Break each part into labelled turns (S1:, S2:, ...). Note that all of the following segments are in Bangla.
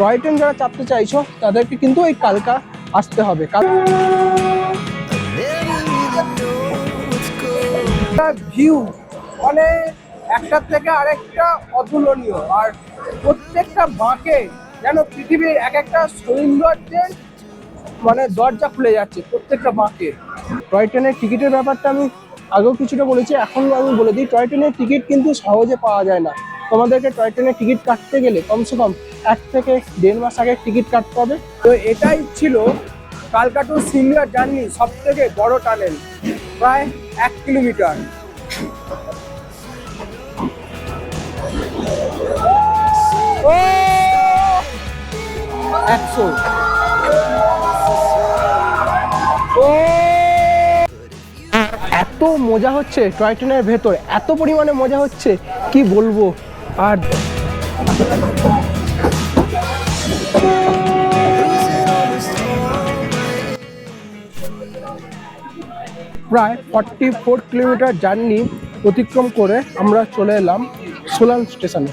S1: টয় ট্রেন যারা চাপতে চাইছো তাদেরকে কিন্তু এই কালকা আসতে হবে। ভিউ মানে একটার থেকে আরেকটা অতুলনীয়, আর প্রত্যেকটা বাঁকে যেন পৃথিবীর এক একটা সৌন্দর্যের মানে দরজা খুলে যাচ্ছে প্রত্যেকটা বাঁকে। টয় ট্রেনের টিকিটের ব্যাপারটা আমি আগেও কিছুটা বলেছি, এখন আমি বলে দিই, টয় ট্রেনের টিকিট কিন্তু সহজে পাওয়া যায় না। তোমাদেরকে টয় ট্রেনের টিকিট কাটতে গেলে কমসে কম 1 থেকে 1.5 মাস আগে টিকিট কাটতে হবে। তো এটাই ছিল কালকা টু সিমলা জার্নি সব থেকে বড় টানেল, প্রায় 1 কিলোমিটার। ও 100 এত মজা হচ্ছে টয় ট্রেনের ভেতর, এত পরিমাণে মজা হচ্ছে কি বলবো। আর প্রায় 44 কিলোমিটার জার্নি অতিক্রম করে আমরা চলে এলাম সোলান স্টেশনে।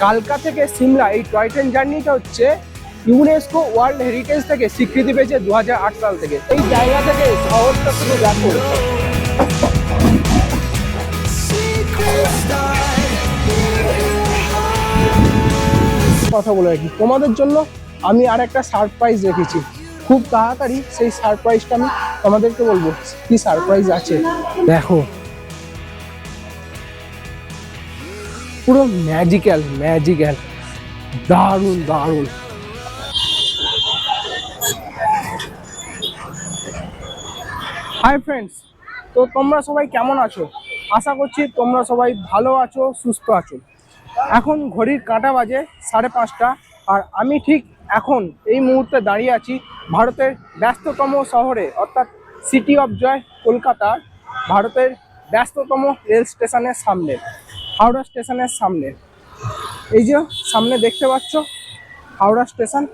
S1: কালকা থেকে সিমলা এই টয় ট্রেন জার্নিটা হচ্ছে ইউনেস্কো ওয়ার্ল্ড হেরিটেজ থেকে স্বীকৃতি পেয়েছে 2008 সাল থেকে। এই জায়গা থেকে শহরটা শুধু দেখো, কথা বলে রাখি তোমাদের জন্য আমি আর একটা সারপ্রাইজ রেখেছি। খুব তাড়াতাড়ি সেই সারপ্রাইজটা আমি তোমাদেরকে বলবো কি সারপ্রাইজ আছে। দেখো পুরো ম্যাজিক্যাল ম্যাজিক্যাল, দারুণ দারুণ। হাই ফ্রেন্ডস, তো তোমরা সবাই কেমন আছো? আশা করছি তোমরা সবাই ভালো আছো, সুস্থ আছো। এখন ঘড়ির কাঁটা বাজে 5:30, আর আমি ঠিক এখন এই মুহূর্তে দাঁড়িয়ে আছি ভারতের ব্যস্ততম শহরে, অর্থাৎ সিটি অফ জয় কলকাতার ভারতের ব্যস্ততম রেল স্টেশনের সামনে, হাওড়া স্টেশনের সামনে। এই যে সামনে দেখতে পাচ্ছ হাওড়া স্টেশন।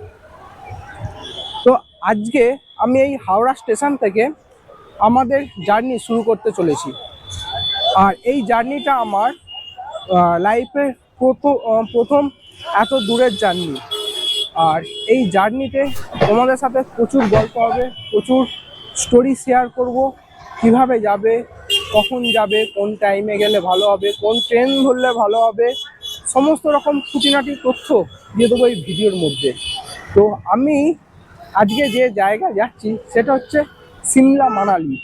S1: তো আজকে আমি এই হাওড়া স্টেশন থেকে আমাদের জার্নি শুরু করতে চলেছি। আর এই জার্নিটা আমার লাইফের প্রথম এত দূরের জার্নি। আর এই জার্নিতে তোমাদের সাথে প্রচুর গল্প হবে, প্রচুর স্টোরি শেয়ার করব। কিভাবে যাবে, কখন যাবে, কোন টাইমে গেলে ভালো হবে, কোন ট্রেন ধরলে ভালো হবে, সমস্ত রকম খুঁটিনাটি তথ্য দিয়ে দেবো এই ভিডিওর মধ্যে। তো আমি আজকে যে জায়গায় যাচ্ছি সেটা হচ্ছে সিমলা মানালি।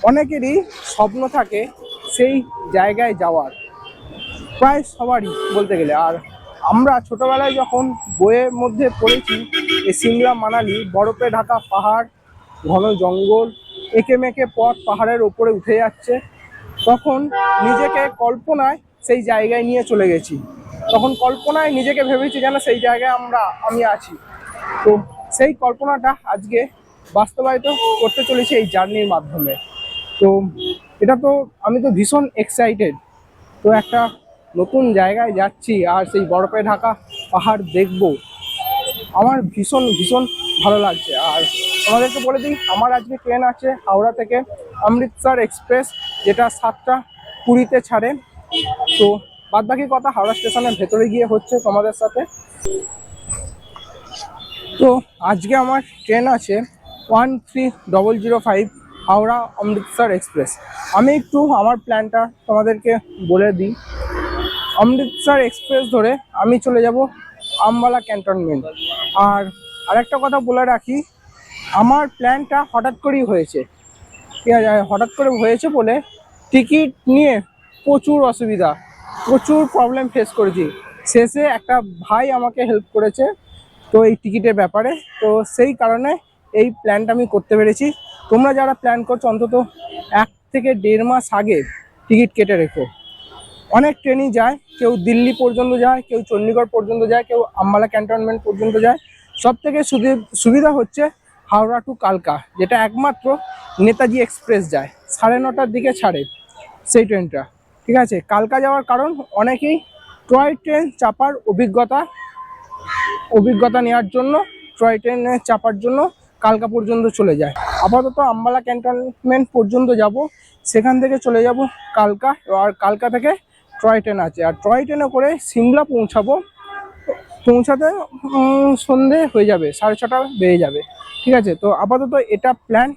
S1: অনেকেরই স্বপ্ন থাকে সেই জায়গায় যাওয়ার, প্রায় সবারই বলতে গেলে। আর আমরা ছোটবেলায় যখন বইয়ের মধ্যে পড়েছি এই সিমলা মানালি, বরফে ঢাকা পাহাড়, ঘন জঙ্গল, এঁকে মেঁকে পথ পাহাড়ের ওপরে উঠে যাচ্ছে, তখন নিজেকে কল্পনায় সেই জায়গায় নিয়ে চলে গেছি। তখন কল্পনায় নিজেকে ভেবেছি যেন সেই জায়গায় আমি আছি। তো সেই কল্পনাটা আজকে বাস্তবায়িত করতে চলেছি এই জার্নির মাধ্যমে। তো এটা তো আমি তো ভীষণ এক্সাইটেড। তো একটা নতুন জায়গায় যাচ্ছি আর সেই বরফে ঢাকা পাহাড় দেখব, আমার ভীষণ ভীষণ ভালো লাগছে। আর আমাদেরকে বলে দিই, আমার আজকে ট্রেন আছে হাওড়া থেকে অমৃতসর এক্সপ্রেস, যেটা 7:20 ছাড়ে। তো বাদবাকি কথা হাওড়া স্টেশনের ভেতরে গিয়ে হচ্ছে তোমাদের সাথে। তো আজকে আমার ট্রেন আছে 13005 হাওড়া অমৃতসর এক্সপ্রেস। আমি একটু আমার প্ল্যানটা তোমাদেরকে বলে দিই। অমৃতসর এক্সপ্রেস ধরে আমি চলে যাব আম্বালা ক্যান্টনমেন্ট। আর আরেকটা কথা বলে রাখি, আমার প্ল্যানটা হঠাৎ করেই হয়েছে। ঠিক আছে, হঠাৎ করে হয়েছে বলে টিকিট নিয়ে প্রচুর অসুবিধা, প্রচুর প্রবলেম ফেস করেছি। শেষে একটা ভাই আমাকে হেল্প করেছে তো এই টিকিটের ব্যাপারে। তো সেই কারণে এই প্ল্যানটা আমি করতে পেরেছি। তোমরা যারা প্ল্যান করছো অন্তত 1 থেকে 1.5 মাস আগে টিকিট কেটে রেখো। অনেক ট্রেনই যায়, কেউ দিল্লি পর্যন্ত যায়, কেউ চণ্ডীগড় পর্যন্ত যায়, কেউ আম্বালা ক্যান্টনমেন্ট পর্যন্ত যায়। সব থেকে সুবিধা হচ্ছে হাওড়া টু কালকা, যেটা একমাত্র নেতাজি এক্সপ্রেস যায়, 9:30টার দিকে ছাড়ে সেই ট্রেনটা। ঠিক আছে, কালকা যাওয়ার কারণ অনেকেই টয় ট্রেন চাপার অভিজ্ঞতা নেওয়ার জন্য, টয় ট্রেনে চাপার জন্য কালকা পর্যন্ত চলে যায়। আপাতত আম্বালা ক্যান্টনমেন্ট পর্যন্ত যাব, সেখান থেকে চলে যাব কালকা, আর কালকা থেকে টয় ট্রেন আছে, আর টয় ট্রেনে করে সিমলা পৌঁছাবো। পৌঁছাতে সন্ধে হয়ে যাবে, 6:30 বেজে যাবে। ঠিক আছে, তো আপাতত এটা প্ল্যান।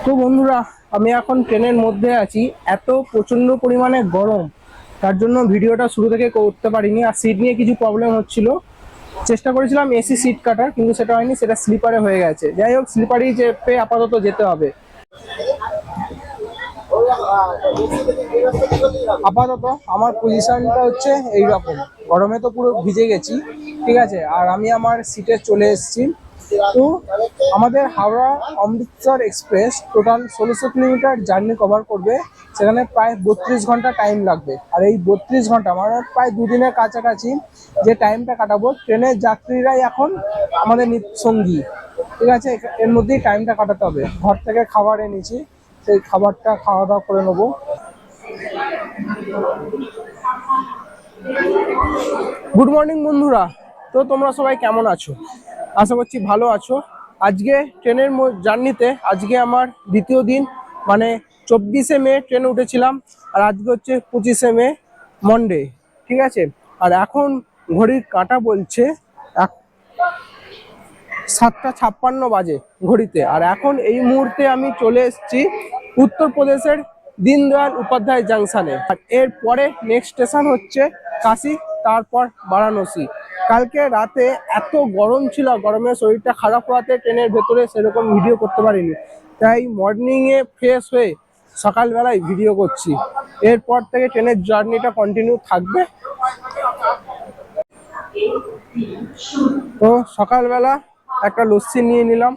S1: তো বন্ধুরা, আমি এখন ট্রেনের মধ্যে আছি। এত প্রচন্ড পরিমাণে গরম, তার জন্য ভিডিওটা শুরু থেকে করতে পারিনি, আর সিট নিয়ে কিছু প্রবলেম হচ্ছিল। চেষ্টা করেছিলাম এসি সিট কাটার, কিন্তু সেটা হয়নি, সেটা স্লিপারে হয়ে গেছে। যাই হোক, স্লিপারই চেপে আপাতত যেতে হবে। আপাতত আমার পজিশনটা হচ্ছে এইরকম, গরমে তো পুরো ভিজে গেছি। ঠিক আছে, আর আমি আমার সিটে চলে এসেছি। তো আমাদের Howrah Amritsar express total 1600 kilometre journey cover করবে। সেখানে প্রায় 32 ঘন্টা টাইম লাগবে। আর এই 32 ঘন্টা মানে প্রায় দুদিনের কাছাকাছি যে টাইমটা কাটাবো, ট্রেনের যাত্রীরাই এখন আমাদের সঙ্গী। ঠিক আছে, এর মধ্যেই টাইমটা কাটাতে হবে। ঘর থেকে খাবার এনেছি, সেই খাবারটা খাওয়া দাওয়া করে নেবো। গুড মর্নিং বন্ধুরা, তো তোমরা সবাই কেমন আছো? আশা করছি ভালো আছো। আজকে ট্রেনের জার্নিতে আজকে আমার দ্বিতীয় দিন, মানে 24শে মে ট্রেনে উঠেছিলাম, আর আজকে হচ্ছে 25শে মে, মন্ডে। ঠিক আছে, আর এখন ঘড়ির কাঁটা বলছে 7:56 বাজে ঘড়িতে। আর এখন এই মুহূর্তে আমি চলে এসেছি উত্তরপ্রদেশের দীনদয়াল উপাধ্যায় জাংশনে। আর এর পরে নেক্সট স্টেশন হচ্ছে কাশি, তারপর বারাণসী। কালকে রাতে এত গরম ছিল, গরমে শরীরটা খারাপ হওয়াতে ট্রেনের ভেতরে সেরকম ভিডিও করতে পারিনি, তাই মর্নিংয়ে ফ্রেশ হয়ে সকালবেলায় ভিডিও করছি। এরপর থেকে ট্রেনের জার্নিটা কন্টিনিউ থাকবে। তো সকালবেলা একটা লস্যি নিয়ে নিলাম,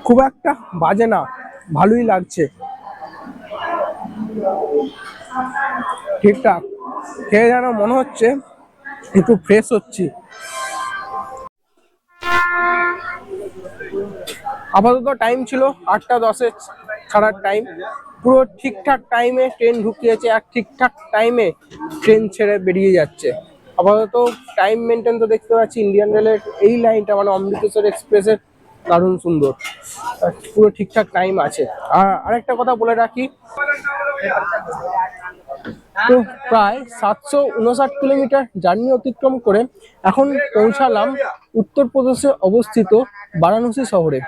S1: খুব একটা বাজে না, ভালোই লাগছে, ঠিকঠাক খেয়ে যেন মনে হচ্ছে একটু ফ্রেশ হচ্ছি। আপাতত টাইম ছিল 8:10 ছাড়ার টাইম। পুরো ঠিকঠাক টাইমে ট্রেন ঢুকিয়েছে, আর ঠিকঠাক টাইমে ট্রেন ছেড়ে বেরিয়ে যাচ্ছে। আপাতত টাইম মেনটেন তো দেখতে পাচ্ছি, ইন্ডিয়ান রেলের এই লাইনটা মানে অমৃতসর এক্সপ্রেসের দারুণ সুন্দর, পুরো ঠিকঠাক টাইম আছে। আর আরেকটা কথা বলে রাখি, তো প্রায় 759 কিলোমিটার জার্নি অতিক্রম করে এখন পৌঁছালাম উত্তরপ্রদেশে অবস্থিত বারাণসী শহরে।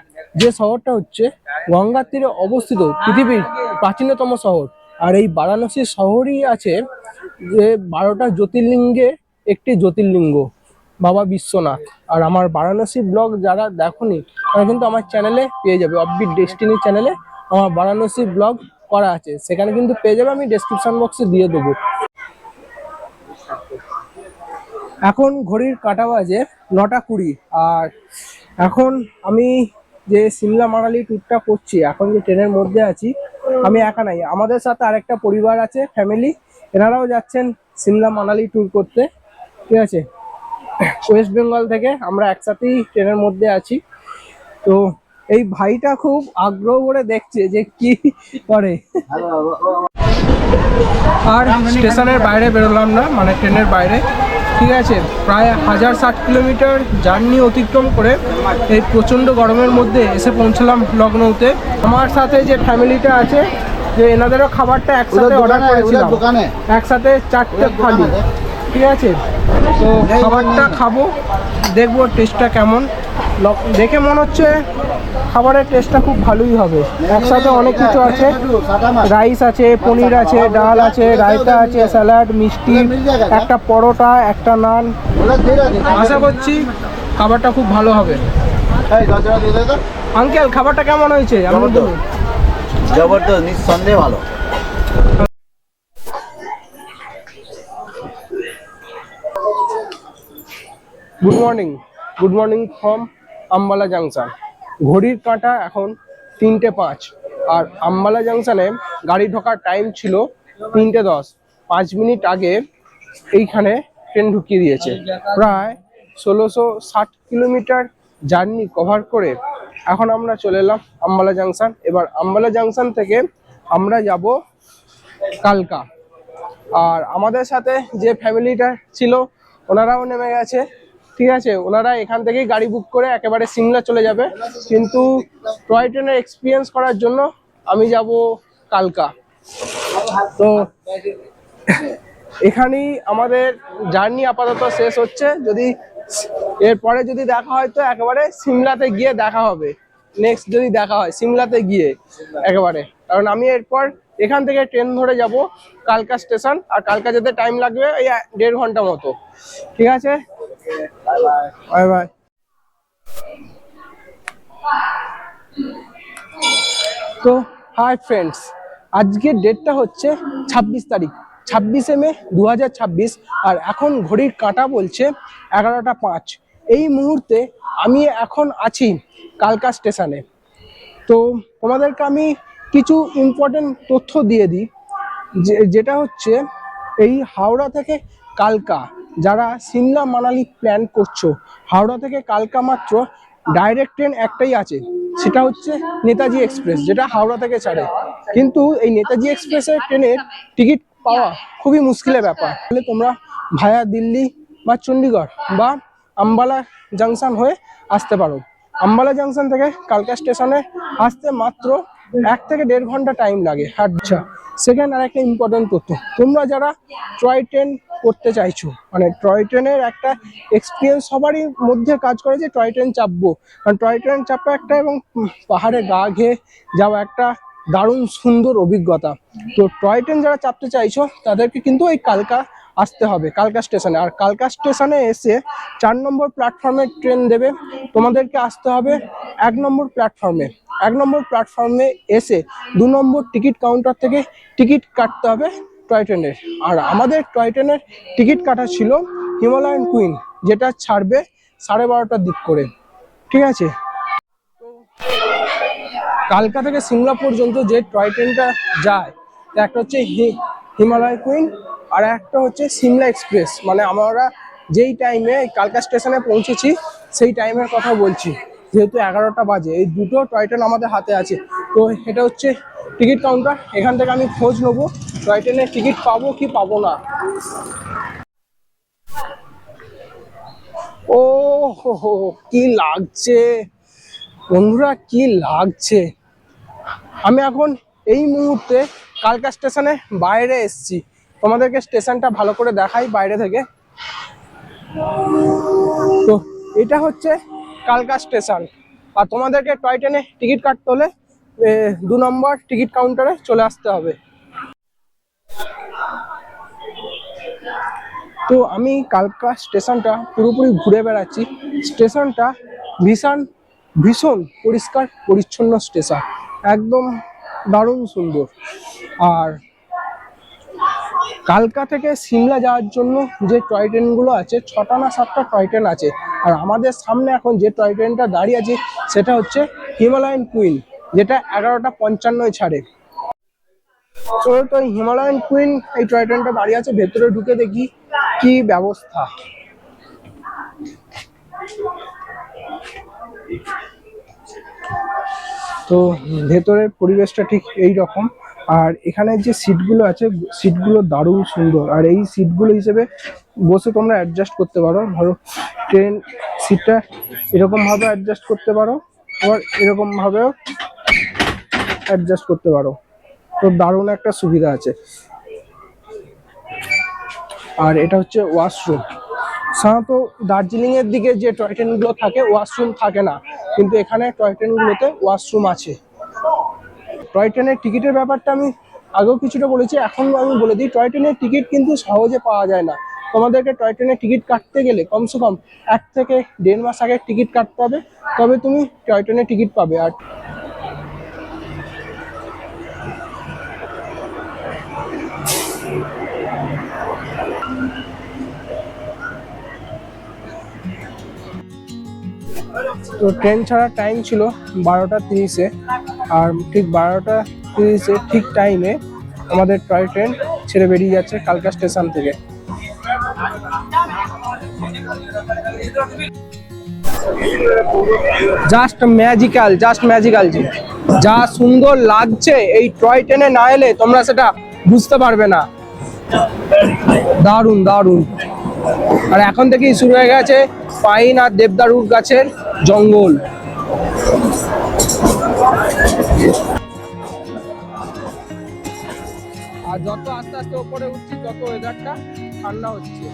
S1: যে শহরটা হচ্ছে গঙ্গার তীরে অবস্থিত পৃথিবীর প্রাচীনতম শহর। আর এই বারাণসী শহরই আছে যে 12টা জ্যোতির্লিঙ্গে একটি জ্যোতির্লিঙ্গ, বাবা বিশ্বনাথ। আর আমার বারাণসী ব্লগ যারা দেখোনি, তারা কিন্তু আমার চ্যানেলে পেয়ে যাবে, অফবিট ডেস্টিনি চ্যানেলে আমার বারাণসী ব্লগ করা আছে, সেখানে কিন্তু পেয়ে যাবে, আমি ডেসক্রিপশন বক্সে দিয়ে দেবো। এখন ঘড়ির কাঁটা বাজে 9:20। আর এখন আমি যে সিমলা মানালি ট্যুরটা করছি, এখন যে ট্রেনের মধ্যে আছি, আমি একা নাই, আমাদের সাথে আরেকটা পরিবার আছে, ফ্যামিলি, এনারাও যাচ্ছেন সিমলা মানালি ট্যুর করতে। ঠিক আছে, ওয়েস্ট বেঙ্গল থেকে আমরা একসাথেই ট্রেনের মধ্যে আছি। তো এই ভাইটা খুব আগ্রহ করে দেখছে যে কি করে। আর স্টেশনের বাইরে বেরোলাম না, মানে ট্রেনের বাইরে। ঠিক আছে, প্রায় 1060 কিলোমিটার জার্নি অতিক্রম করে এই প্রচণ্ড গরমের মধ্যে এসে পৌঁছলাম লখনৌতে। আমার সাথে যে ফ্যামিলিটা আছে, যে এনাদেরও খাবারটা একসাথে অর্ডার করেছিলাম, একসাথে 4টে থালি। ঠিক আছে, তো খাবারটা খাবো, দেখবো টেস্টটা কেমন। দেখে মনে হচ্ছে খাবারের টেস্টটা খুব ভালোই হবে। একসাথে অনেক কিছু আছে, রাইস আছে, পনির আছে, ডাল আছে, রায়তা আছে, স্যালাড, মিষ্টি, একটা পরোটা, একটা নান। আশা করছি খাবারটা খুব ভালো হবে। আঙ্কেল, খাবারটা কেমন হয়েছে?
S2: জবরদস্ত, নিঃসন্দেহে ভালো।
S1: Good morning from Ambala junction. ঘড়ির কাঁটা এখন 3:05। আর আম্বালা জাংশনে গাড়ি ঢোকার টাইম ছিল 3:10। 5 মিনিট আগে এইখানে ট্রেন ঢুকিয়ে দিয়েছে। প্রায় 1660 কিলোমিটার জার্নি কভার করে এখন আমরা চলে এলাম আম্বালা জাংশন। এবার আম্বালা জাংশন থেকে আমরা যাব কালকা। আর আমাদের সাথে যে ফ্যামিলিটা ছিল, ওনারাও নেমে গেছে। ঠিক আছে, ওনারা এখান থেকেই গাড়ি বুক করে একেবারে সিমলা চলে যাবে, কিন্তু টয় ট্রেনের এক্সপিরিয়েন্স করার জন্য আমি যাব কালকা। তো এখানেই আমাদের জার্নি আপাতত শেষ হচ্ছে। যদি এরপরে যদি দেখা হয় তো একেবারে সিমলাতে গিয়ে দেখা হবে। নেক্সট যদি দেখা হয় সিমলাতে গিয়ে একেবারে, কারণ আমি এরপর এখান থেকে ট্রেন ধরে যাব কালকা স্টেশন, আর কালকা যেতে টাইম লাগবে এই 1.5 ঘন্টা মতো। ঠিক আছে, বাই বাই। তো হাই ফ্রেন্ডস, আজকের ডেটটা হচ্ছে 26 তারিখ, 26শে মে 2026, আর এখন ঘড়ির কাঁটা বলছে 11টা 5। এই মুহূর্তে আমি এখন আছি কালকা স্টেশনে। তো তোমাদেরকে আমি কিছু ইম্পর্টেন্ট তথ্য দিয়ে দিই, যেটা হচ্ছে এই হাওড়া থেকে কালকা যারা সিমলা মানালি প্ল্যান করছো, হাওড়া থেকে কালকা মাত্র ডাইরেক্ট ট্রেন একটাই আছে, সেটা হচ্ছে নেতাজি এক্সপ্রেস, যেটা হাওড়া থেকে ছাড়ে। কিন্তু এই নেতাজি এক্সপ্রেসের ট্রেনের টিকিট পাওয়া খুবই মুশকিলের ব্যাপার। তাহলে তোমরা ভায়া দিল্লি বা চণ্ডীগড় বা আম্বালা জাংশন হয়ে আসতে পারো। আম্বালা জাংশন থেকে কালকা স্টেশনে আসতে মাত্র 1 থেকে 1.5 ঘন্টা টাইম লাগে। আচ্ছা, সেকেন্ড আর একটা ইম্পর্টেন্ট তথ্য, তোমরা যারা টয় ট্রেন করতে চাইছো, মানে টয় ট্রেনের একটা এক্সপিরিয়েন্স সবারই মধ্যে কাজ করে যে টয় ট্রেন চাপবো, কারণ টয় ট্রেন চাপা একটা এবং পাহাড়ে গা ঘেয়ে যাওয়া একটা দারুণ সুন্দর অভিজ্ঞতা। তো টয় ট্রেন যারা চাপতে চাইছো তাদেরকে কিন্তু এই কালকা আসতে হবে, কালকা স্টেশনে। আর কালকা স্টেশনে এসে 4 নম্বর প্ল্যাটফর্মে ট্রেন দেবে, তোমাদেরকে আসতে হবে 1 নম্বর প্ল্যাটফর্মে। 1 নম্বর প্ল্যাটফর্মে এসে 2 নম্বর টিকিট কাউন্টার থেকে টিকিট কাটতে হবে টয় ট্রেনের। আর আমাদের টয় ট্রেনের টিকিট কাটা ছিল হিমালয়ান কুইন, যেটা ছাড়বে 12:30টার দিক করে। ঠিক আছে, কালকা থেকে সিমলা পর্যন্ত যে টয় ট্রেনটা যায়, একটা হচ্ছে হিমালয় কুইন আর একটা হচ্ছে সিমলা এক্সপ্রেস। মানে আমরা যেই টাইমে কালকা স্টেশনে পৌঁছেছি সেই টাইমের কথা বলছি, যেহেতু 11টা বাজে। এই দুটো টয় ট্রেন আমাদের হাতে আছে। তো এটা হচ্ছে টিকিট কাউন্টার, এখান থেকে আমি খোঁজ নেবো টয় ট্রেনের টিকিট পাবো কি পাবো না। ও হো, কি লাগছে বন্ধুরা, কি লাগছে। আমি এখন এই মুহূর্তে কালকা স্টেশনে বাইরে এসেছি, তোমাদেরকে স্টেশনটা ভালো করে দেখাই বাইরে থেকে। তো এটা হচ্ছে কালকা স্টেশন, আর তোমাদেরকে টয় ট্রেনে টিকিট কাটতে হলে 2 নম্বর টিকিট কাউন্টারে চলে আসতে হবে। তো আমি কালকা স্টেশনটা পুরোপুরি ঘুরে বেড়াচ্ছি। স্টেশনটা ভীষণ পরিষ্কার পরিচ্ছন্ন স্টেশন, একদম দারুণ সুন্দর। আর কালকা থেকে সিমলা যাওয়ার জন্য যে টয় ট্রেনগুলো আছে, 6টা না 7টা টয় ট্রেন আছে। আর আমাদের সামনে এখন যে টয় ট্রেনটা দাঁড়িয়ে আছে সেটা হচ্ছে হিমালয়ান কুইন, যেটা 11:55 ছাড়ে। তো হিমালয়ান কুইন এই টয় ট্রেনটা দাঁড়িয়ে আছে, ভেতরে ঢুকে দেখি কি ব্যবস্থা। তো ভেতরের পরিবেশটা ঠিক এই রকম। আর এখানে যে সিটগুলো আছে, সিটগুলো দারুণ সুন্দর। আর এই সিটগুলো হিসেবে বসে তোমরা অ্যাডজাস্ট করতে পারো। ধরো ট্রেন সিটটা এরকম ভাবে অ্যাডজাস্ট করতে পারো, আবার এরকম ভাবেও অ্যাডজাস্ট করতে পারো। তো দারুণ একটা সুবিধা আছে। আর এটা হচ্ছে ওয়াশরুম। সাধারণত দার্জিলিং এর দিকে যে টয় ট্রেনগুলো থাকে ওয়াশরুম থাকে না, কিন্তু এখানে টয় ট্রেনগুলোতে ওয়াশরুম আছে। টয় ট্রেনের টিকিটের ব্যাপারটা আমি আগেও কিছুটা বলেছি, এখন আমি বলে দিই, টয় ট্রেনের টিকিট কিন্তু সহজে পাওয়া যায় না। তোমাদেরকে টয় ট্রেনের টিকিট কাটতে গেলে কমসে কম 1 থেকে 1.5 মাস আগে টিকিট কাটতে হবে, তবে তুমি টয় ট্রেনের টিকিট পাবে। আর তো ট্রেন ছাড়ার টাইম ছিল 12:30-এ, আর ঠিক 12:30-এ ঠিক টাইমে আমাদের টয় ট্রেন ছেড়ে বেরিয়ে যাচ্ছে কালকা স্টেশন থেকে। জাস্ট ম্যাজিক্যাল জি, যা সুন্দর লাগছে এই টয় ট্রেনে না এলে তোমরা সেটা বুঝতে পারবে না। দারুণ। আর এখন থেকেই শুরু হয়ে গেছে পাইন আর দেবদারুর গাছের জঙ্গল। আর যত আস্তে আস্তে উপরে উঠছি তত ওয়েদারটা ঠান্ডা হচ্ছে।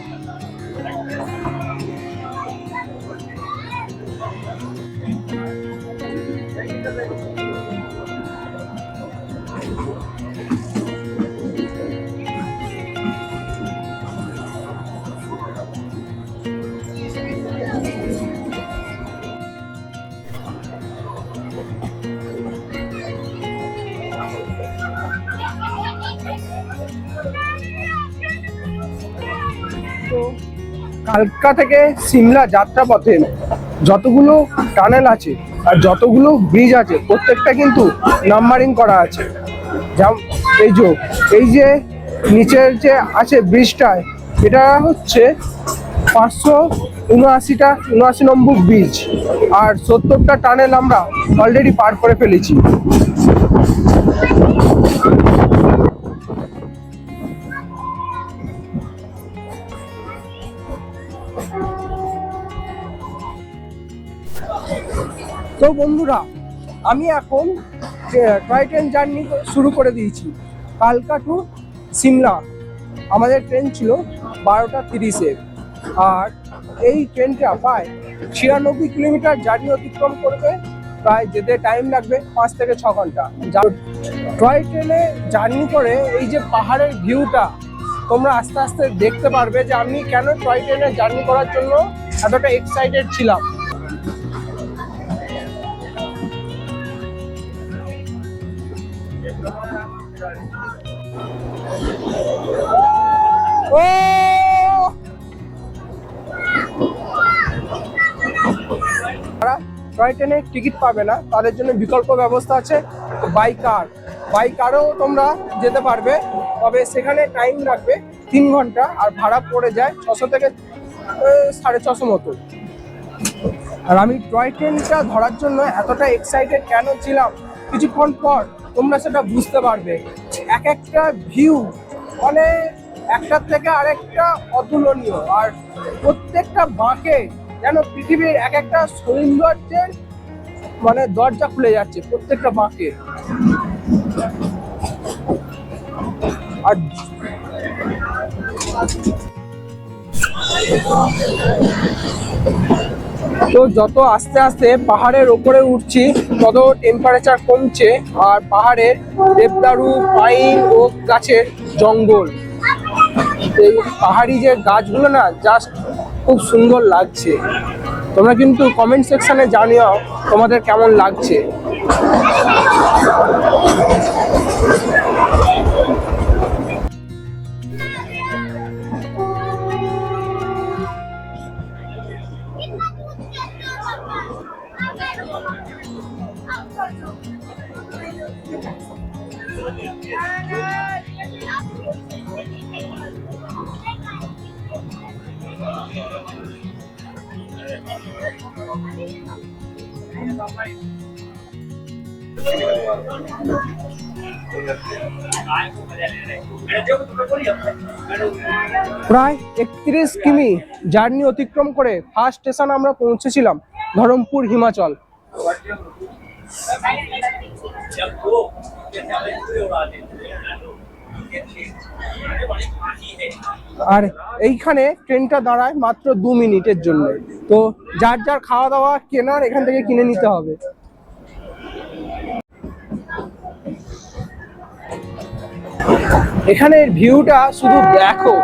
S1: কালকা থেকে সিমলা যাত্রাপথে যতগুলো টানেল আছে আর যতগুলো ব্রিজ আছে প্রত্যেকটা কিন্তু নাম্বারিং করা আছে। যেমন এই যে নিচের যে আছে ব্রিজটায়, এটা হচ্ছে 579 নম্বর ব্রিজ, আর 70টা টানেল আমরা অলরেডি পার করে ফেলেছি। তো বন্ধুরা, আমি এখন টয় ট্রেন জার্নি শুরু করে দিয়েছি কালকা টু সিমলা। আমাদের ট্রেন ছিল 12টা 30-এ, আর এই ট্রেনটা প্রায় 96 কিলোমিটার জার্নি অতিক্রম করবে। প্রায় যেতে টাইম লাগবে 5 থেকে 6 ঘন্টা। টয় ট্রেনে জার্নি করে এই যে পাহাড়ের ভিউটা তোমরা আস্তে আস্তে দেখতে পারবে যে আমি কেন টয় ট্রেনে জার্নি করার জন্য এতটা এক্সাইটেড ছিলাম। টয় ট্রেনে টিকিট পাবে না, তাদের জন্য বিকল্প ব্যবস্থা আছে বাই কারও তোমরা যেতে পারবে, তবে সেখানে টাইম লাগবে 3 ঘন্টা, আর ভাড়া পড়ে যায় 600 থেকে 650 মতো। আর আমি টয় ট্রেনটা ধরার জন্য এতটা এক্সাইটেড কেন ছিলাম কিছুক্ষণ পর তোমরা সেটা বুঝতে পারবে। এক একটা ভিউ মানে একটার থেকে আরেকটা অতুলনীয়, আর প্রত্যেকটা বাঁকে যেন পৃথিবীর এক একটা সৌন্দর্যের মানে দরজা খুলে যাচ্ছে প্রত্যেকটা বাঁকে। আর তো যত আস্তে আস্তে পাহাড়ের ওপরে উঠছি তত টেম্পারেচার কমছে, আর পাহাড়ের দেবদারু পাইন ও গাছের জঙ্গল, এই পাহাড়ি যে গাছগুলো না জাস্ট খুব সুন্দর লাগছে। তোমরা কিন্তু কমেন্ট সেকশনে জানিও তোমাদের কেমন লাগছে। প্রায় 31 কিমি জার্নি অতিক্রম করে ফার্স্ট স্টেশন আমরা পৌঁছেছিলাম ধরমপুর, হিমাচল। আর এইখানে ট্রেনটা দাঁড়ায় মাত্র 2 মিনিটের জন্য, তো যার যার খাওয়া দাওয়া কেনার এখান থেকে কিনে নিতে হবে। এখানের ভিউটা শুধু দেখো,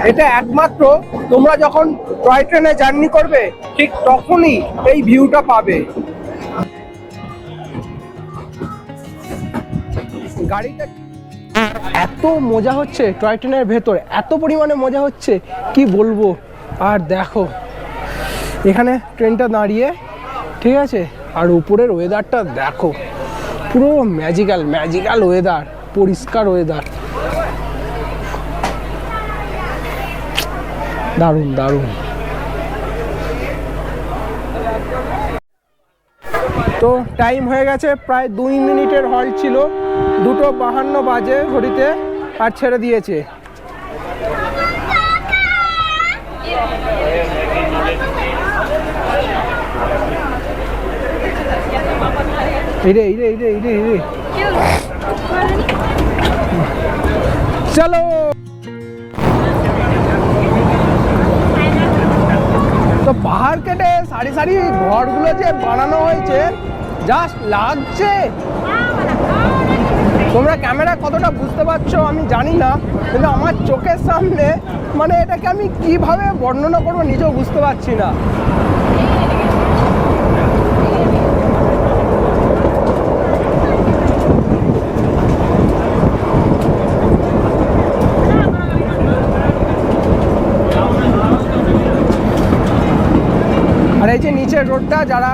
S1: এটা একমাত্র তোমরা যখন টয় ট্রেনে জার্নি করবে ঠিক তখনই এই ভিউটা পাবে। গাড়িটা এত মজা হচ্ছে টয় ট্রেনের ভেতরে, এত পরিমাণে মজা হচ্ছে কি বলবো। আর দেখো এখানে ট্রেনটা দাঁড়িয়ে, ঠিক আছে, আর উপরের ওয়েদারটা দেখো, পুরো ম্যাজিক্যাল ওয়েদার, পরিষ্কার ওয়েদার, দারুণ। তো টাইম হয়ে গেছে, প্রায় 2 মিনিটের হল্ট ছিল, 2:52 বাজে ঘড়িতে, আর ছেড়ে দিয়েছে। এই রে চলো। তো পাহাড় কেটে সারি সারি ঘরগুলো যে বানানো হয়েছে জাস্ট লাগছে। তোমরা ক্যামেরা কতটা বুঝতে পারছো আমি জানি না, কিন্তু আমার চোখের সামনে মানে এটাকে আমি কিভাবে বর্ণনা করবো নিজেও বুঝতে পারছি না। আর এই যে নিচের রোডটা, যারা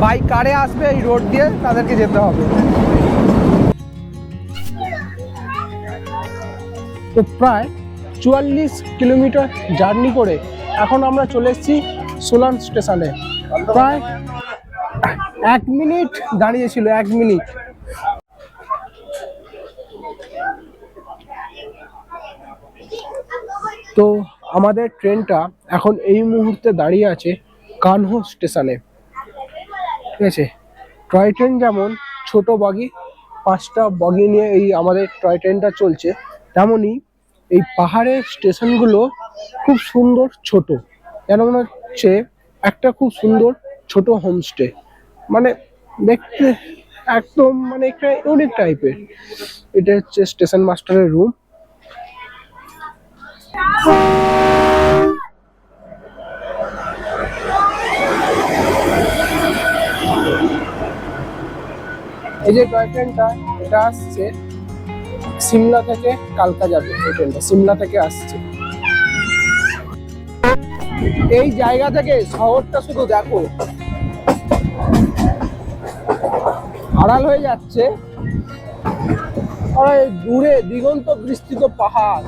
S1: বাইক কারে আসবে এই রোড দিয়ে তাদেরকে যেতে হবে। তো প্রায় 44 কিলোমিটার জার্নি করে এখন আমরা চলে এসেছি সোলান স্টেশনে। প্রায় 1 মিনিট দাঁড়িয়েছিল, 1 মিনিট। তো আমাদের ট্রেনটা এখন এই মুহূর্তে দাঁড়িয়ে আছে কানহো স্টেশনে। ঠিক আছে, টয় ট্রেন যেমন ছোট বগি, 5টা বগি নিয়ে এই আমাদের টয় ট্রেনটা চলছে, তেমনই এই পাহাড়ের স্টেশনগুলো খুব সুন্দর ছোট। যেন মনে হচ্ছে একটা খুব সুন্দর ছোট হোমস্টে, মানে দেখতে একদম মানে একটা ইউনিক টাইপের। এটা হচ্ছে স্টেশন মাস্টারের রুম। এই যে টয় ট্রেনটা, এটা আসছে সিমলা থেকে কালকা যাবে। এই ট্রেনটা সিমলা থেকে আসছে। এই জায়গা থেকে শহরটা শুধু দেখো, আড়াল হয়ে যাচ্ছে, আর দূরে দিগন্ত বিস্তৃত পাহাড়।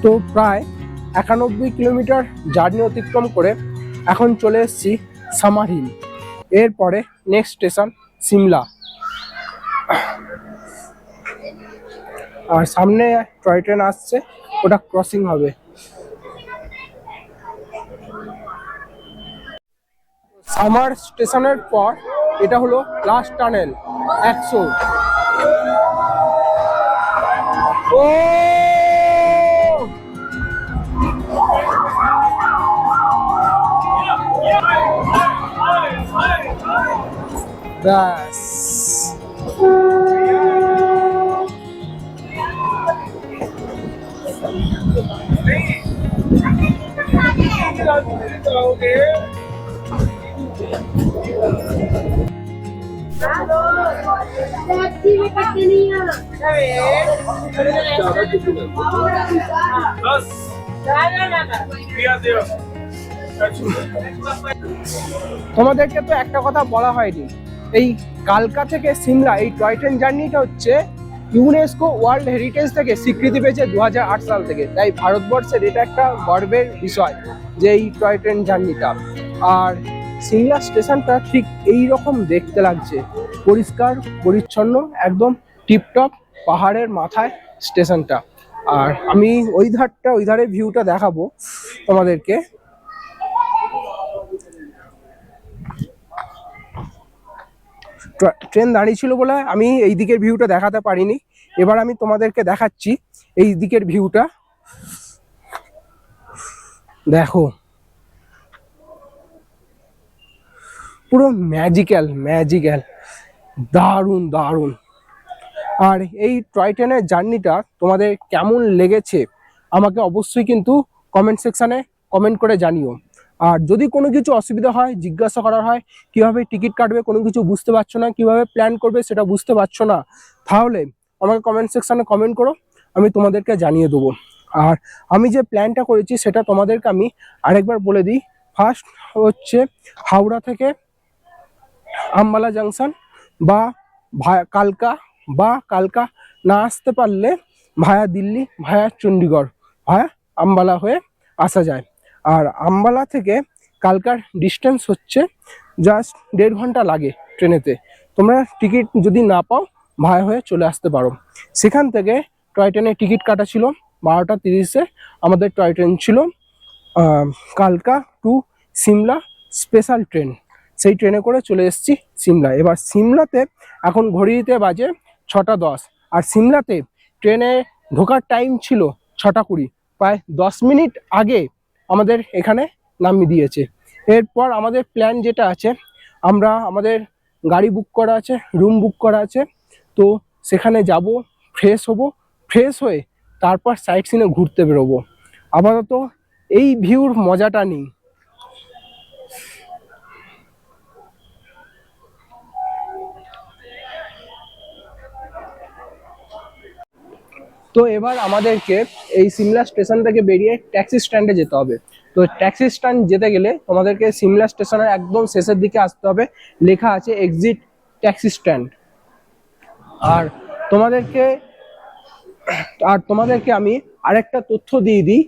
S1: তো প্রায় 91 কিলোমিটার জার্নি অতিক্রম করে এখন চলে এসেছি সামার হিল। এরপরে নেক্সট স্টেশন সিমলা। আর সামনে টয় ট্রেন আসছে, ওটা ক্রসিং হবে। সামার স্টেশনের পর এটা হলো লাস্ট টানেল 100। ও ব্যাস, তোমাদেরকে তো একটা কথা বলা হয়নি, এই কালকা থেকে সিমলা এই টয় ট্রেন জার্নিটা হচ্ছে ইউনেস্কো ওয়ার্ল্ড হেরিটেজ থেকে স্বীকৃতি পেয়েছে 2008 সাল থেকে। তাই ভারতবর্ষের এটা একটা গর্বের বিষয় যে এই টয় ট্রেন জার্নিটা। আর সিমলা স্টেশনটা ঠিক এই রকম দেখতে লাগছে, পরিষ্কার পরিচ্ছন্ন, একদম টিপটপ, পাহাড়ের মাথায় স্টেশনটা। আর আমি ওই ধারের ভিউটা দেখাবো তোমাদেরকে। ট্রেন দাঁড়িয়ে ছিল বলে আমি এই দিকের ভিউটা দেখাতে পারিনি, এবার আমি তোমাদেরকে দেখাচ্ছি এই দিকের ভিউটা। দেখো পুরো ম্যাজিক্যাল, দারুণ দারুণ। আর এই টয় ট্রেনের জার্নিটা তোমাদের কেমন লেগেছে আমাকে অবশ্যই কিন্তু কমেন্ট সেকশানে কমেন্ট করে জানিও। আর যদি কোনো কিছু অসুবিধা হয়, জিজ্ঞাসা করার হয় কিভাবে টিকিট কাটবে, কোনো কিছু বুঝতে পারছো না, কিভাবে প্ল্যান করবে সেটা বুঝতে পারছো না, তাহলে আমাকে কমেন্ট সেকশানে কমেন্ট করো, আমি তোমাদেরকে জানিয়ে দেবো। আর আমি যে প্ল্যানটা করেছি সেটা তোমাদেরকে আমি আরেকবার বলে দিই। ফার্স্ট হচ্ছে হাওড়া থেকে আম্বালা জাংশন বা কালকা, বা কালকা না আসতে পারলে ভায়া দিল্লি, ভায়া চণ্ডীগড়, ভায়া আম্বালা হয়ে আসা যায়। আর আম্বালা থেকে কালকার ডিস্টেন্স হচ্ছে জাস্ট 1.5 ঘন্টা লাগে ট্রেনেতে। তোমরা টিকিট যদি না পাও ভায়া হয়ে চলে আসতে পারো। সেখান থেকে টয় ট্রেনের টিকিট কাটা ছিল 12টা 30-এ। আমাদের টয় ট্রেন ছিল কালকা টু সিমলা স্পেশাল ট্রেন। সেই ট্রেনে করে চলে এসেছি সিমলা। এবার সিমলাতে এখন ঘড়িতে বাজে 6টা 10, আর সিমলাতে ট্রেনে ঢোকার টাইম ছিল 6টা 20। প্রায় 10 মিনিট আগে আমাদের এখানে নামিয়ে দিয়েছে। এরপর আমাদের প্ল্যান যেটা আছে, আমাদের গাড়ি বুক করা আছে, রুম বুক করা আছে, তো সেখানে যাব, ফ্রেশ হব, ফ্রেশ হয়ে তারপর সাইট সিনে ঘুরতে বেরোবো। আপাতত এই ভিউর মজাটা নিই। তো এবার আমাদেরকে এই সিমলা স্টেশন থেকে বেরিয়ে ট্যাক্সি স্ট্যান্ডে যেতে হবে। তো ট্যাক্সি স্ট্যান্ড যেতে গেলে তোমাদেরকে সিমলা স্টেশনের একদম শেষের দিকে আসতে হবে, লেখা আছে এক্সিট ট্যাক্সি স্ট্যান্ড। আর তোমাদেরকে আমি আরেকটা তথ্য দিয়ে দিই,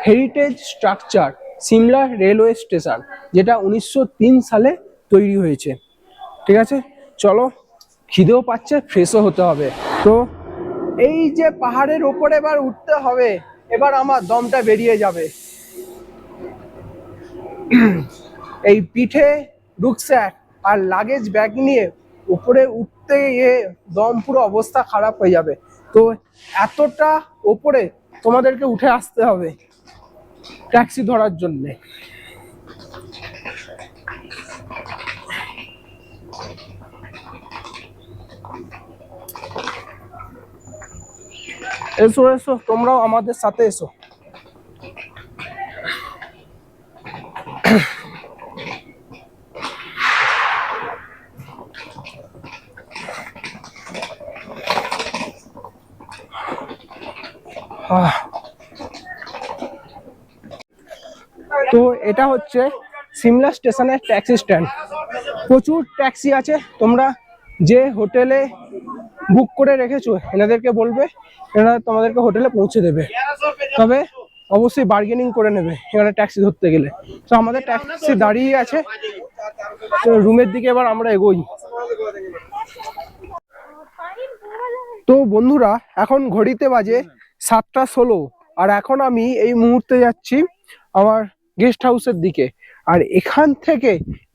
S1: heritage structure Shimla railway station, যেটা 1903 সালে তৈরি হয়েছে। ঠিক আছে, চলো, খিদেও পাচ্ছে, ফ্রেশও হতে হবে। তো এই যে পাহাড়ের ওপরে এবার উঠতে হবে, এবার আমার দমটা বেরিয়ে যাবে। এই পিঠে রুকস্যাক আর লাগেজ ব্যাগ নিয়ে উপরে উঠতে গিয়ে দম পুরো অবস্থা খারাপ হয়ে যাবে। তো এতটা ওপরে তোমাদেরকে উঠে আসতে হবে ট্যাক্সি ধরার জন্যে। এসো এসো, তোমরাও আমাদের সাথে এসো। তো এটা হচ্ছে সিমলা স্টেশনের ট্যাক্সি স্ট্যান্ড। প্রচুর ট্যাক্সি আছে। তোমরা যে হোটেলে বুক করে রেখেছো এনাদেরকে বলবে, এনারা তোমাদেরকে হোটেলে পৌঁছে দেবে। তবে অবশ্যই বার্গেনিং করে নেবে এখানে ট্যাক্সি ধরতে গেলে। তো আমাদের ট্যাক্সি দাঁড়িয়ে আছে, তো রুমের দিকে এবার আমরা এগোই। তো বন্ধুরা, এখন ঘড়িতে বাজে 7টা 16, আর এখন আমি এই মুহূর্তে যাচ্ছি আমার গেস্ট হাউসের দিকে। আর এখান থেকে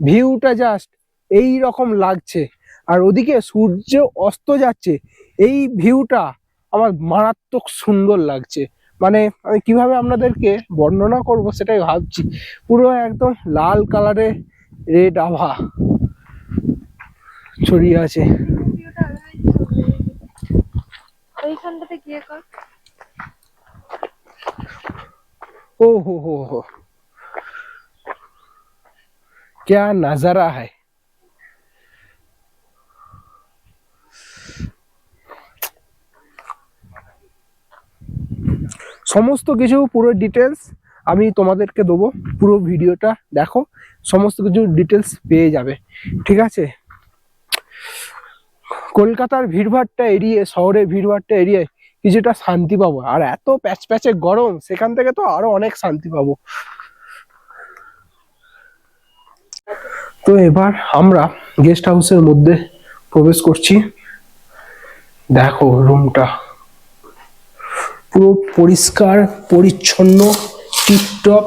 S1: ভিউটা জাস্ট এই রকম লাগছে, আর ওদিকে সূর্য অস্ত যাচ্ছে। এই ভিউটা আমার মারাত্মক সুন্দর লাগছে। মানে আমি কিভাবে আপনাদেরকে বর্ণনা করব সেটাই ভাবছি। পুরো একদম লাল কালারের রেড আভা ছড়িয়ে আছে।
S2: ওইখানটাতে গিয়ে কর।
S1: ओ हो, क्या नजारा है। সমস্ত কিছু পুরো ডিটেলস আমি তোমাদেরকে দেবো। পুরো ভিডিওটা দেখো, সমস্ত কিছু ডিটেলস পেয়ে যাবে। ঠিক আছে, কলকাতার ভিড়ভাড়টা এড়িয়ে, শহরের ভিড়ভাড়টা এড়িয়ে কিছুটা শান্তি পাবো। আর এত প্যাচপ্যাচে গরম, সেখান থেকে তো আরো অনেক শান্তি পাবো। তো এবার আমরা গেস্ট হাউসের মধ্যে প্রবেশ করছি। দেখো রুমটা পুরো পরিষ্কার পরিচ্ছন্ন, টিপটপ।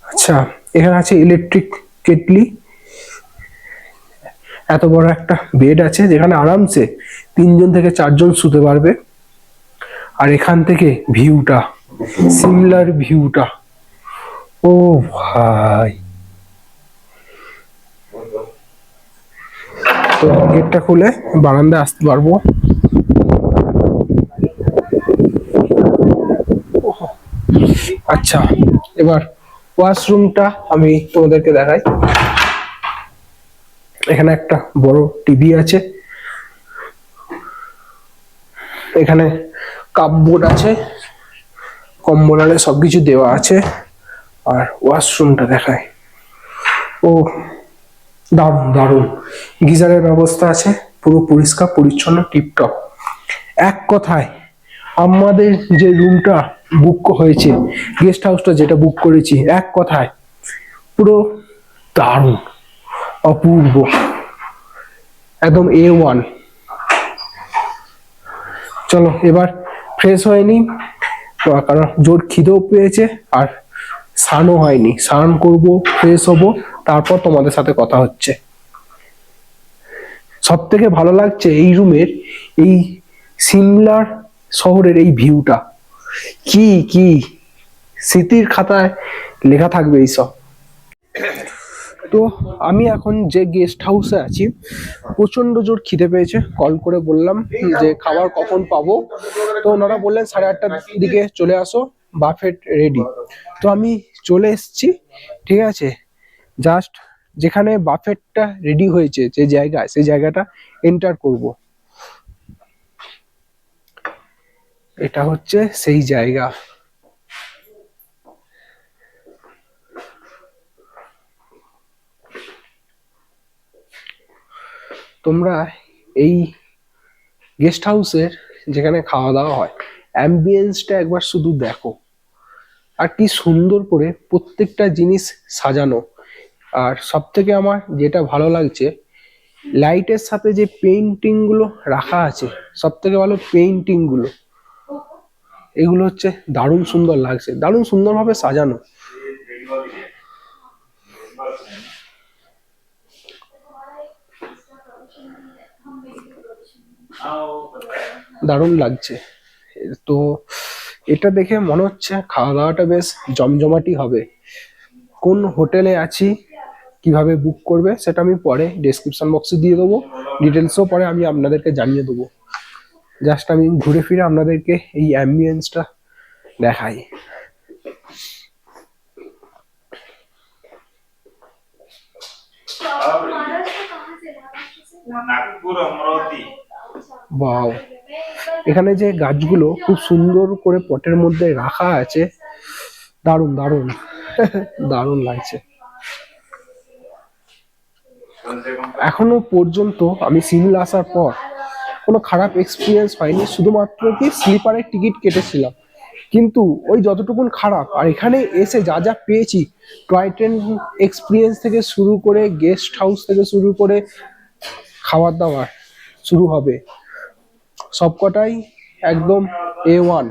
S1: আচ্ছা, এখানে আছে ইলেকট্রিক কেটলি। এত বড় একটা বেড আছে যেখানে আরামসে 3 থেকে 4 শুতে পারবে। আর এখান থেকে ভিউটা, সিমলার ভিউটা, ও ভাই। তো গেটটা খুলে বারান্দায় আসতে পারবো। আচ্ছা, এবার ওয়াশরুমটা আমি তোমাদেরকে দেখাই। এখানে একটা বড় টিভি আছে, এখানে কাপবোর্ড আছে, কম্বল আলে সবকিছু দেওয়া আছে। আর ওয়াশরুমটা দেখায়, ও দারুণ দারুণ, গিজারের ব্যবস্থা আছে, পুরো পরিষ্কার পরিচ্ছন্ন টিপটপ। এক কথায় আমাদের যে রুমটা বুক হয়েছে, গেস্ট হাউসটা যেটা বুক করেছি, এক কথায় পুরো দারুণ, অপূর্ব, একদম A1। চলো এবার ফ্রেশ হয়ে নি, কারণ জোর খিদেও পেয়েছে, আর স্নানও হয়নি। স্নান করব, ফ্রেশ হব, তারপর তোমাদের সাথে কথা হচ্ছে। সব থেকে ভালো লাগছে এই রুমের এই সিমলার শহরের এই ভিউটা, কি কি স্মৃতির খাতায় লেখা থাকবে এইসব। তো আমি এখন যে গেস্ট হাউসে আছি, প্রচন্ড জোর খিদে পেয়েছে। কল করে বললাম যে খাবার কখন পাবো, তো ওনারা বললেন 8:30টার দিকে চলে আসো, বাফেট রেডি। তো আমি চলে এসেছি, ঠিক আছে। জাস্ট যেখানে বাফেটটা রেডি হয়েছে, যে জায়গায়, সেই জায়গাটা এন্টার করব। এটা হচ্ছে সেই জায়গা। তোমরা এই গেস্ট হাউসের যেখানে খাওয়া দাওয়া হয়, অ্যাম্বিয়েন্সটা একবার শুধু দেখো, আর কি সুন্দর করে প্রত্যেকটা জিনিস সাজানো। আর সব থেকে আমার যেটা ভালো লাগছে, লাইটের সাথে যে পেইন্টিং গুলো রাখা আছে, সব থেকে ভালো পেইন্টিং গুলো, এগুলো হচ্ছে দারুণ সুন্দর লাগছে, দারুণ সুন্দরভাবে সাজানো। দারুণ লাগছে। তো এটা দেখে মনে হচ্ছে খাওয়া দাওয়াটা বেশ জমজমাটি হবে। কোন হোটেলে আছি, কিভাবে বুক করবে, সেটা আমি পরে ডেসক্রিপশন বক্সে দিয়ে দেবো, ডিটেলসও পরে আমি আপনাদেরকে জানিয়ে দেবো। জাস্ট আমি ঘুরে ফিরে আপনাদেরকে এই অ্যাম্বিয়েন্সটা দেখাই। ওয়াও, এখানে যে গাছগুলো খুব সুন্দর করে পটের মধ্যে রাখা আছে, দারুণ দারুণ দারুণ লাগছে। এখনো পর্যন্ত আমি সিমলা আসার পর কোনো খারাপ এক্সপিরিয়েন্স হয়নি, শুধুমাত্র কি স্লিপারের টিকিট কেটেছিলাম, কিন্তু ওই যতটুকুন খারাপ। আর এখানে এসে যা যা পেয়েছি, টয় ট্রেন এক্সপিরিয়েন্স থেকে শুরু করে, গেস্ট হাউস থেকে শুরু করে, খাবার দাবার শুরু হবে, সবকটাই একদম A1।